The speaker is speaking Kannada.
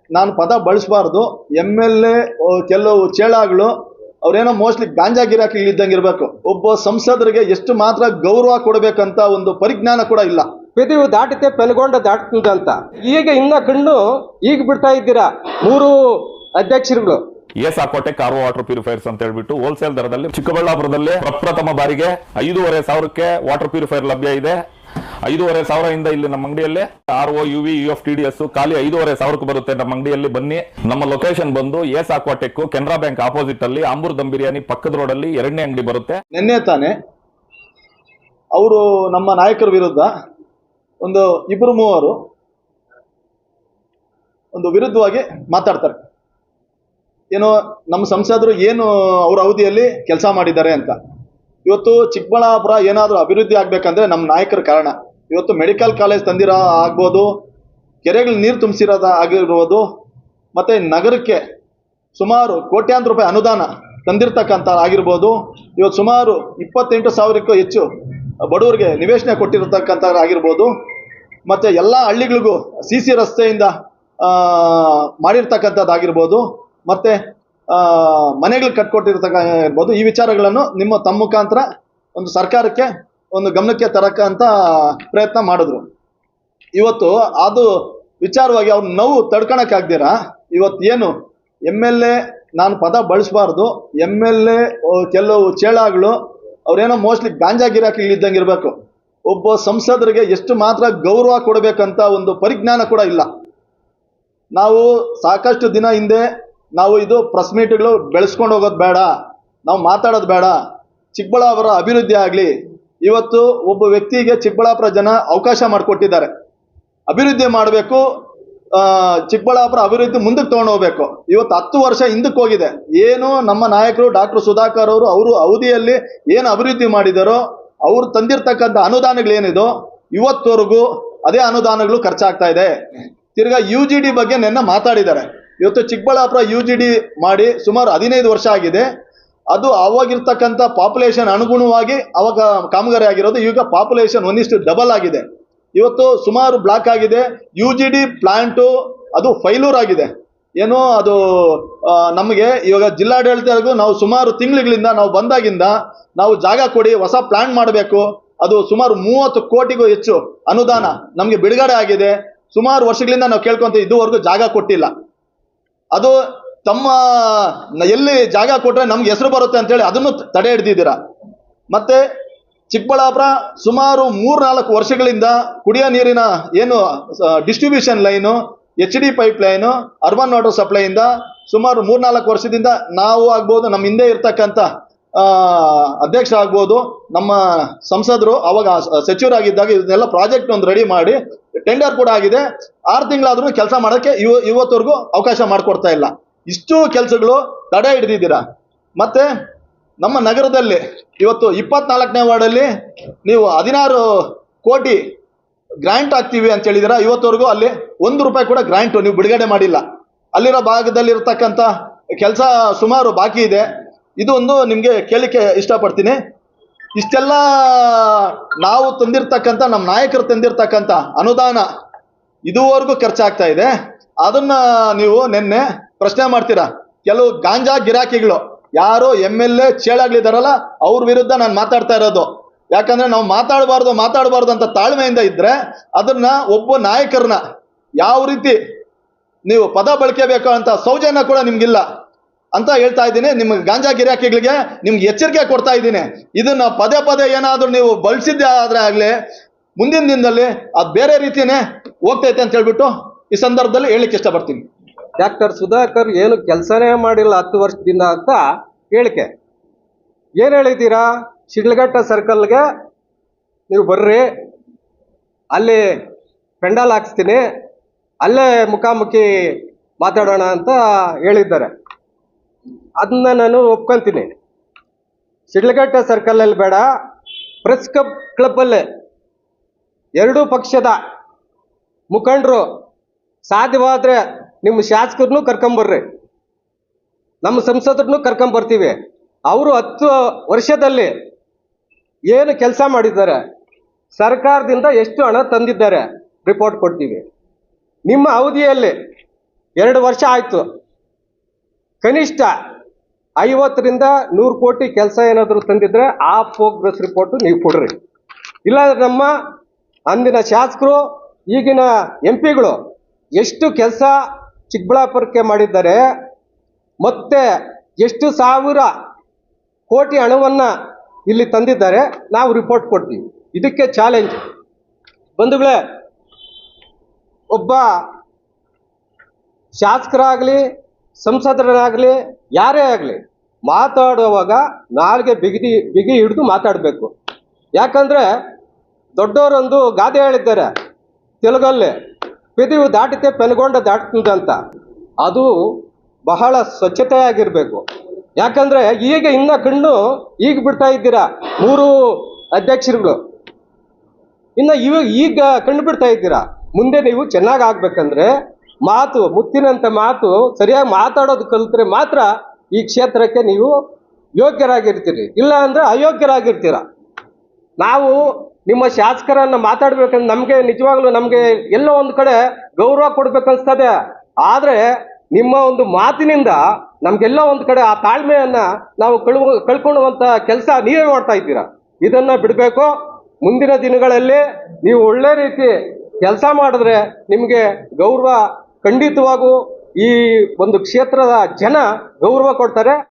ನಾನು ಪದ ಬಳಸಬಾರ್ದು. MLA ಕೆಲವು ಚೇಳಾಗಳು ಅವ್ರೇನೋ ಮೋಸ್ಟ್ಲಿ ಗಾಂಜಾ ಗಿರಾಕಿಗಳಿದ್ದಂಗೆ ಇರಬೇಕು. ಒಬ್ಬ ಸಂಸದರಿಗೆ ಎಷ್ಟು ಮಾತ್ರ ಗೌರವ ಕೊಡಬೇಕಂತ ಒಂದು ಪರಿಜ್ಞಾನ ಕೂಡ ಇಲ್ಲ. ಪೆದವು ದಾಟಿತೆ ಪೆನಗೊಂಡ ದಾಟ್ತದೆ ಅಂತ ಈಗ ಇನ್ನ ಕಣ್ಣು ಈಗ ಬಿಡ್ತಾ ಇದ್ದೀರಾ 3 ಅಧ್ಯಕ್ಷರುಗಳು. ಏಸಾಕೋಟೆಕ್ ಆರ್ಒ ವಾಟರ್ ಪ್ಯೂರಿಫೈರ್ಸ್ ಅಂತ ಹೇಳ್ಬಿಟ್ಟು ಹೋಲ್ಸೇಲ್ ದರದಲ್ಲಿ ಚಿಕ್ಕಬಳ್ಳಾಪುರದಲ್ಲಿ ಪ್ರಪ್ರಥಮ ಬಾರಿಗೆ 5,500ಕ್ಕೆ ವಾಟರ್ ಪ್ಯೂರಿಫೈರ್ ಲಭ್ಯ ಇದೆ. 5,500 ಇಂದ ಇಲ್ಲಿ ನಮ್ಮ ಅಂಗಡಿಯಲ್ಲಿ RO UV UF TDS ಖಾಲಿ 5,500ಕ್ಕೆ ಬರುತ್ತೆ. ನಮ್ಮ ಅಂಗಡಿಯಲ್ಲಿ ಬನ್ನಿ. ನಮ್ಮ ಲೊಕೇಶನ್ ಬಂದು ಏಸಾಕೋಟೆಕ್ ಕೆನರಾ ಬ್ಯಾಂಕ್ ಆಪೋಸಿಟ್ ಅಲ್ಲಿ ಆಂಬೂರ್ ದಮ್ ಬಿರಿಯಾನಿ ಪಕ್ಕದ ರೋಡ್ ಅಲ್ಲಿ 2ನೇ ಅಂಗಡಿ ಬರುತ್ತೆ. ನಿನ್ನೆ ತಾನೆ ಅವರು ನಮ್ಮ ನಾಯಕರ ವಿರುದ್ಧ ಒಂದು 2-3 ಒಂದು ವಿರುದ್ಧವಾಗಿ ಮಾತಾಡ್ತಾರೆ. ಏನೋ ನಮ್ಮ ಸಂಸದರು ಏನು ಅವರ ಅವಧಿಯಲ್ಲಿ ಕೆಲಸ ಮಾಡಿದ್ದಾರೆ ಅಂತ. ಇವತ್ತು ಚಿಕ್ಕಬಳ್ಳಾಪುರ ಏನಾದರೂ ಅಭಿವೃದ್ಧಿ ಆಗ್ಬೇಕಂದ್ರೆ ನಮ್ಮ ನಾಯಕರ ಕಾರಣ. ಇವತ್ತು ಮೆಡಿಕಲ್ ಕಾಲೇಜ್ ತಂದಿರೋ ಆಗ್ಬೋದು, ಕೆರೆಗಳು ನೀರು ತುಂಬಿಸಿರೋದು ಆಗಿರ್ಬೋದು, ಮತ್ತು ನಗರಕ್ಕೆ ಸುಮಾರು ಕೋಟ್ಯಾಂತರ ರೂಪಾಯಿ ಅನುದಾನ ತಂದಿರ್ತಕ್ಕಂಥ ಆಗಿರ್ಬೋದು. ಇವತ್ತು ಸುಮಾರು 28,000ಕ್ಕೂ ಹೆಚ್ಚು ಬಡವರಿಗೆ ನಿವೇಶನ ಕೊಟ್ಟಿರತಕ್ಕಂಥ ಆಗಿರ್ಬೋದು. ಮತ್ತು ಎಲ್ಲ ಹಳ್ಳಿಗಳಿಗೂ CC ರಸ್ತೆಯಿಂದ ಮಾಡಿರ್ತಕ್ಕಂಥದ್ದಾಗಿರ್ಬೋದು, ಮತ್ತು ಮನೆಗಳು ಕಟ್ಕೊಟ್ಟಿರ್ತಕ್ಕಿರ್ಬೋದು. ಈ ವಿಚಾರಗಳನ್ನು ತಮ್ಮ ಮುಖಾಂತರ ಒಂದು ಸರ್ಕಾರಕ್ಕೆ ಒಂದು ಗಮನಕ್ಕೆ ತರಕ್ಕಂಥ ಪ್ರಯತ್ನ ಮಾಡಿದ್ರು. ಇವತ್ತು ಅದು ವಿಚಾರವಾಗಿ ಅವ್ರ ನೋವು ತಡ್ಕೊಳಕ್ಕಾಗ್ದಿರ ಇವತ್ತು ಏನು MLA ನಾನು ಪದ ಬಳಸಬಾರ್ದು, MLA ಕೆಲವು ಚೇಳಾಗಳು ಅವ್ರೇನೋ ಮೋಸ್ಟ್ಲಿ ಗಾಂಜಾ ಗಿರಾಕಿಗಳಿದ್ದಂಗೆ ಇರಬೇಕು. ಒಬ್ಬ ಸಂಸದರಿಗೆ ಎಷ್ಟು ಮಾತ್ರ ಗೌರವ ಕೊಡಬೇಕಂತ ಒಂದು ಪರಿಜ್ಞಾನ ಕೂಡ ಇಲ್ಲ. ನಾವು ಸಾಕಷ್ಟು ದಿನ ಹಿಂದೆ ನಾವು ಇದು ಪ್ರೆಸ್ ಮೀಟ್ಗಳು ಬೆಳೆಸ್ಕೊಂಡು ಹೋಗೋದು ಬೇಡ, ನಾವು ಮಾತಾಡೋದು ಬೇಡ, ಚಿಕ್ಕಬಳ್ಳಾಪುರ ಅಭಿವೃದ್ಧಿ ಆಗಲಿ. ಇವತ್ತು ಒಬ್ಬ ವ್ಯಕ್ತಿಗೆ ಚಿಕ್ಕಬಳ್ಳಾಪುರ ಜನ ಅವಕಾಶ ಮಾಡಿಕೊಟ್ಟಿದ್ದಾರೆ. ಅಭಿವೃದ್ಧಿ ಮಾಡಬೇಕು, ಚಿಕ್ಕಬಳ್ಳಾಪುರ ಅಭಿವೃದ್ಧಿ ಮುಂದಕ್ಕೆ ತೊಗೊಂಡು ಹೋಗ್ಬೇಕು. ಇವತ್ತು 10 ವರ್ಷ ಹಿಂದಕ್ಕೆ ಹೋಗಿದೆ. ಏನು ನಮ್ಮ ನಾಯಕರು ಡಾಕ್ಟರ್ ಸುಧಾಕರ್ ಅವರು ಅವಧಿಯಲ್ಲಿ ಏನು ಅಭಿವೃದ್ಧಿ ಮಾಡಿದಾರೋ, ಅವರು ತಂದಿರ್ತಕ್ಕಂಥ ಅನುದಾನಗಳೇನಿದೋ ಇವತ್ತವರೆಗೂ ಅದೇ ಅನುದಾನಗಳು ಖರ್ಚಾಗ್ತಾ ಇದೆ. ತಿರ್ಗಾ UGD ಬಗ್ಗೆ ನೆನ್ನೆ ಮಾತಾಡಿದ್ದಾರೆ. ಇವತ್ತು ಚಿಕ್ಕಬಳ್ಳಾಪುರ UGD ಮಾಡಿ ಸುಮಾರು 15 ವರ್ಷ ಆಗಿದೆ. ಅದು ಅವಾಗಿರ್ತಕ್ಕಂಥ ಪಾಪ್ಯುಲೇಷನ್ ಅನುಗುಣವಾಗಿ ಅವಾಗ ಕಾಮಗಾರಿ ಆಗಿರೋದು. ಈಗ ಪಾಪ್ಯುಲೇಷನ್ 1:ಡಬಲ್ ಆಗಿದೆ. ಇವತ್ತು ಸುಮಾರು ಬ್ಲಾಕ್ ಆಗಿದೆ. UGD ಪ್ಲಾಂಟು ಅದು ಫೈಲೂರ್ ಆಗಿದೆ. ಏನೋ ಅದು ನಮಗೆ ಇವಾಗ ಜಿಲ್ಲಾಡಳಿತಗೂ ನಾವು ಸುಮಾರು ತಿಂಗಳುಗಳಿಂದ ನಾವು ಬಂದಾಗಿಂದ ನಾವು ಜಾಗ ಕೊಡಿ, ಹೊಸ ಪ್ಲಾಂಟ್ ಮಾಡಬೇಕು, ಅದು ಸುಮಾರು 30 ಕೋಟಿಗೂ ಹೆಚ್ಚು ಅನುದಾನ ನಮಗೆ ಬಿಡುಗಡೆ ಆಗಿದೆ. ಸುಮಾರು ವರ್ಷಗಳಿಂದ ನಾವು ಕೇಳ್ಕೊಂತ ಇದುವರೆಗೂ ಜಾಗ ಕೊಟ್ಟಿಲ್ಲ. ಅದು ತಮ್ಮ ಎಲ್ಲಿ ಜಾಗ ಕೊಟ್ಟರೆ ನಮ್ಗೆ ಹೆಸರು ಬರುತ್ತೆ ಅಂತೇಳಿ ಅದನ್ನು ತಡೆ ಹಿಡ್ದಿದ್ದೀರಾ. ಮತ್ತು ಚಿಕ್ಕಬಳ್ಳಾಪುರ ಸುಮಾರು 3-4 ವರ್ಷಗಳಿಂದ ಕುಡಿಯೋ ನೀರಿನ ಏನು distribution line, HD pipeline, urban water ಸಪ್ಲೈಯಿಂದ ಸುಮಾರು 3-4 ವರ್ಷದಿಂದ ನಾವು ಆಗ್ಬೋದು, ನಮ್ಮ ಹಿಂದೆ ಇರ್ತಕ್ಕಂಥ ಅಧ್ಯಕ್ಷ ಆಗ್ಬೋದು, ನಮ್ಮ ಸಂಸದರು ಅವಾಗ ಸಚಿವರಾಗಿದ್ದಾಗ ಇದನ್ನೆಲ್ಲ ಪ್ರಾಜೆಕ್ಟ್ ಒಂದು ರೆಡಿ ಮಾಡಿ ಟೆಂಡರ್ ಕೂಡ ಆಗಿದೆ. 6 ತಿಂಗಳಾದ್ರೂ ಕೆಲಸ ಮಾಡೋಕ್ಕೆ ಇವತ್ತವರೆಗೂ ಅವಕಾಶ ಮಾಡಿಕೊಡ್ತಾ ಇಲ್ಲ. ಇಷ್ಟು ಕೆಲಸಗಳು ತಡೆ ಹಿಡಿದಿದ್ದೀರಾ. ಮತ್ತು ನಮ್ಮ ನಗರದಲ್ಲಿ ಇವತ್ತು 24ನೇ ವಾರ್ಡಲ್ಲಿ ನೀವು 16 ಕೋಟಿ ಗ್ರಾಂಟ್ ಹಾಕ್ತೀವಿ ಅಂತ ಹೇಳಿದ್ದೀರಾ. ಇವತ್ತವರೆಗೂ ಅಲ್ಲಿ 1 ರೂಪಾಯಿ ಕೂಡ ಗ್ರಾಂಟು ನೀವು ಬಿಡುಗಡೆ ಮಾಡಿಲ್ಲ. ಅಲ್ಲಿರೋ ಭಾಗದಲ್ಲಿರ್ತಕ್ಕಂಥ ಕೆಲಸ ಸುಮಾರು ಬಾಕಿ ಇದೆ. ಇದು ಒಂದು ನಿಮಗೆ ಕೇಳಲಿಕ್ಕೆ ಇಷ್ಟಪಡ್ತೀನಿ. ಇಷ್ಟೆಲ್ಲ ನಾವು ತಂದಿರ್ತಕ್ಕಂಥ ನಮ್ಮ ನಾಯಕರು ತಂದಿರ್ತಕ್ಕಂಥ ಅನುದಾನ ಇದುವರೆಗೂ ಖರ್ಚಾಗ್ತಾ ಇದೆ. ಅದನ್ನು ನೀವು ನಿನ್ನೆ ಪ್ರಶ್ನೆ ಮಾಡ್ತೀರಾ. ಕೆಲವು ಗಾಂಜಾ ಗಿರಾಕಿಗಳು ಯಾರು MLA ಚೇಳಾಗ್ಲಿದಾರಲ್ಲ ಅವ್ರ ವಿರುದ್ಧ ನಾನು ಮಾತಾಡ್ತಾ ಇರೋದು. ಯಾಕಂದರೆ ನಾವು ಮಾತಾಡಬಾರ್ದು ಅಂತ ತಾಳ್ಮೆಯಿಂದ ಇದ್ದರೆ ಅದನ್ನು ಒಬ್ಬ ನಾಯಕರನ್ನ ಯಾವ ರೀತಿ ನೀವು ಪದ ಬಳಕೆ ಬೇಕು ಅಂತ ಸೌಜನ್ಯ ಕೂಡ ನಿಮ್ಗಿಲ್ಲ ಅಂತ ಹೇಳ್ತಾ ಇದ್ದೀನಿ. ನಿಮ್ಗೆ ಗಾಂಜಾ ಗಿರಾಕಿಗಳಿಗೆ ನಿಮ್ಗೆ ಎಚ್ಚರಿಕೆ ಕೊಡ್ತಾ ಇದ್ದೀನಿ. ಇದನ್ನು ಪದೇ ಏನಾದರೂ ನೀವು ಬಳಸಿದ್ದೆ ಆದರೆ ಆಗಲಿ ಮುಂದಿನ ದಿನದಲ್ಲಿ ಅದು ಬೇರೆ ರೀತಿಯೇ ಹೋಗ್ತೈತೆ ಅಂತ ಹೇಳ್ಬಿಟ್ಟು ಈ ಸಂದರ್ಭದಲ್ಲಿ ಹೇಳಲಿಕ್ಕೆ ಇಷ್ಟಪಡ್ತೀನಿ. ಡಾಕ್ಟರ್ ಸುಧಾಕರ್ ಏನು ಕೆಲಸನೇ ಮಾಡಿಲ್ಲ 10 ವರ್ಷದಿಂದ ಅಂತ ಹೇಳಿಕೆ ಏನು ಹೇಳಿದ್ದೀರಾ? ಶಿಡ್ಲಘಟ್ಟ ಸರ್ಕಲ್ಗೆ ನೀವು ಬರ್ರಿ, ಅಲ್ಲಿ ಪೆಂಡಾಲ್ ಹಾಕ್ಸ್ತೀನಿ, ಅಲ್ಲೇ ಮುಖಾಮುಖಿ ಮಾತಾಡೋಣ ಅಂತ ಹೇಳಿದ್ದಾರೆ. ಅದನ್ನ ನಾನು ಒಪ್ಕೊಂತೀನಿ. ಶಿಡ್ಲಘಟ್ಟ ಸರ್ಕಲಲ್ಲಿ ಬೇಡ, ಪ್ರೆಸ್ ಕ್ಲಬ್ಬಲ್ಲೇ 2 ಪಕ್ಷದ ಮುಖಂಡರು ಸಾಧ್ಯವಾದರೆ ನಿಮ್ಮ ಶಾಸಕರನ್ನು ಕರ್ಕೊಂಬರ್ರಿ, ನಮ್ಮ ಸಂಸದರನ್ನು ಕರ್ಕೊಂಬರ್ತೀವಿ. ಅವರು 10 ವರ್ಷದಲ್ಲಿ ಏನು ಕೆಲಸ ಮಾಡಿದ್ದಾರೆ, ಸರ್ಕಾರದಿಂದ ಎಷ್ಟು ಹಣ ತಂದಿದ್ದಾರೆ ರಿಪೋರ್ಟ್ ಕೊಡ್ತೀವಿ. ನಿಮ್ಮ ಅವಧಿಯಲ್ಲಿ 2 ವರ್ಷ ಆಯ್ತು. ಕನಿಷ್ಠ 50ರಿಂದ 100 ಕೋಟಿ ಕೆಲಸ ಏನಾದರೂ ತಂದಿದ್ರೆ ಆ ಪ್ರೋಗ್ರೆಸ್ ರಿಪೋರ್ಟ್ ನೀವು ಕೊಡ್ರಿ. ಇಲ್ಲಾಂದ್ರೆ ನಮ್ಮ ಅಂದಿನ ಶಾಸಕರು ಈಗಿನ MP ಗಳು ಎಷ್ಟು ಕೆಲಸ ಚಿಕ್ಕಬಳ್ಳಾಪುರಕ್ಕೆ ಮಾಡಿದ್ದಾರೆ, ಮತ್ತೆ ಎಷ್ಟು ಸಾವಿರ ಕೋಟಿ ಹಣವನ್ನ ಇಲ್ಲಿ ತಂದಿದ್ದಾರೆ, ನಾವು ರಿಪೋರ್ಟ್ ಕೊಡ್ತೀವಿ. ಇದಕ್ಕೆ ಚಾಲೆಂಜ್. ಬಂಧುಗಳೇ, ಒಬ್ಬ ಶಾಸಕರಾಗಲಿ ಸಂಸದರಾಗಲಿ ಯಾರೇ ಆಗಲಿ ಮಾತಾಡುವಾಗ ನಾಲ್ಗೆ ಬಿಗಿ ಹಿಡಿದು ಮಾತಾಡಬೇಕು. ಯಾಕಂದ್ರೆ ದೊಡ್ಡವರೊಂದು ಗಾದೆ ಹೇಳಿದ್ದಾರೆ ತೆಲುಗಲ್ಲಿ, ಪೆದವು ದಾಟಿತೆ ಪೆನುಗೊಂಡ ದಾಟ್ತದಂತ. ಅದು ಬಹಳ ಸ್ವಚ್ಛತೆಯಾಗಿರ್ಬೇಕು. ಯಾಕಂದ್ರೆ ಈಗ ಇನ್ನ ಕಣ್ಣು ಈಗ ಬಿಡ್ತಾ ಇದ್ದೀರಾ 3 ಅಧ್ಯಕ್ಷರುಗಳು, ಇನ್ನ ಈಗ ಕಣ್ಣು ಬಿಡ್ತಾ ಇದ್ದೀರಾ. ಮುಂದೆ ನೀವು ಚೆನ್ನಾಗಿ ಆಗ್ಬೇಕಂದ್ರೆ ಮಾತು, ಮುತ್ತಿನಂತ ಮಾತು ಸರಿಯಾಗಿ ಮಾತಾಡೋದು ಕಲಿತ್ರೆ ಮಾತ್ರ ಈ ಕ್ಷೇತ್ರಕ್ಕೆ ನೀವು ಯೋಗ್ಯರಾಗಿರ್ತೀರಿ, ಇಲ್ಲ ಅಂದ್ರೆ ಅಯೋಗ್ಯರಾಗಿರ್ತೀರ. ನಾವು ನಿಮ್ಮ ಶಾಸಕರನ್ನ ಮಾತಾಡ್ಬೇಕಂದ್ರೆ ನಮಗೆ ನಿಜವಾಗ್ಲೂ ನಮಗೆ ಎಲ್ಲೋ ಒಂದು ಕಡೆ ಗೌರವ ಕೊಡ್ಬೇಕನ್ಸ್ತದೆ. ಆದ್ರೆ ನಿಮ್ಮ ಒಂದು ಮಾತಿನಿಂದ ನಮ್ಗೆಲ್ಲ ಒಂದು ಕಡೆ ಆ ತಾಳ್ಮೆಯನ್ನ ನಾವು ಕಳ್ಕೊಳ್ಳುವಂತ ಕೆಲಸ ನೀವೇ ಮಾಡ್ತಾ ಇದ್ದೀರಾ. ಇದನ್ನ ಬಿಡಬೇಕು. ಮುಂದಿನ ದಿನಗಳಲ್ಲಿ ನೀವು ಒಳ್ಳೆ ರೀತಿ ಕೆಲಸ ಮಾಡಿದ್ರೆ ನಿಮಗೆ ಗೌರವ ಖಂಡಿತವಾಗೂ ಈ ಒಂದು ಕ್ಷೇತ್ರದ ಜನ ಗೌರವ ಕೊಡ್ತಾರೆ.